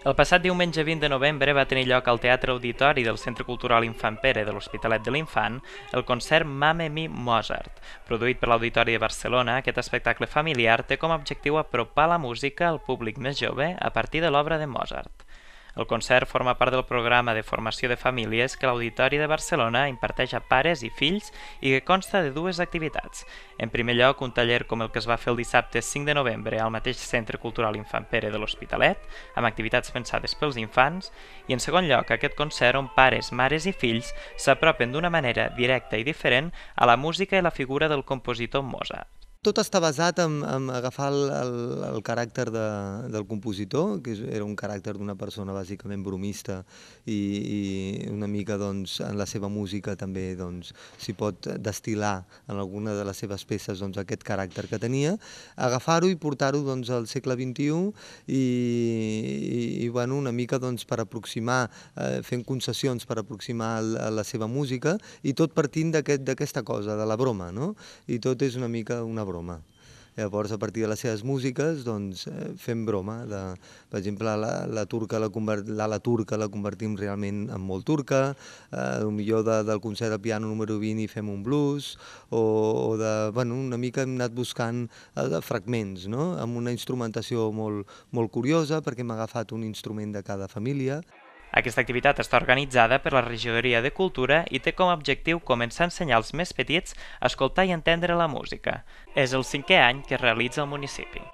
El passat diumenge 20 de novembre va tenir lloc al Teatre Auditori del Centre Cultural Infant Pere de l'Hospitalet de l'Infant el concert Mame Mi Mozart. Produït per l'Auditori de Barcelona, aquest espectacle familiar té com a objectiu apropar la música al públic més jove a partir de l'obra de Mozart. El concert forma part del programa de formació de famílies que l'Auditori de Barcelona imparteix a pares i fills i que consta de dues activitats. En primer lloc, un taller com el que es va fer el dissabte 5 de novembre al mateix Centre Cultural Infant Pere de l'Hospitalet, amb activitats pensades pels infants, i en segon lloc, aquest concert on pares, mares i fills s'apropen d'una manera directa i diferent a la música i la figura del compositor Mozart. Tot està basat en agafar el caràcter del compositor, que era un caràcter d'una persona bàsicament bromista i una mica doncs, en la seva música també doncs, s'hi pot destil·lar en alguna de les seves peces doncs, aquest caràcter que tenia, agafar-ho i portar-ho doncs, al segle XXI i bueno, una mica doncs, per aproximar, fent concessions per aproximar la seva música i tot partint d'aquesta cosa, de la broma, no? I tot és una mica una broma. Llavors, a partir de les seves músiques, doncs, fem broma. Per exemple, l'ala turca la convertim realment en molt turca, millor del concert de piano número 20 i fem un blues, bueno, una mica hem anat buscant fragments, no? Amb una instrumentació molt curiosa, perquè hem agafat un instrument de cada família. Aquesta activitat està organitzada per la Regidoria de Cultura i té com a objectiu començar a ensenyar als més petits a escoltar i entendre la música. És el 5è any que es realitza al municipi.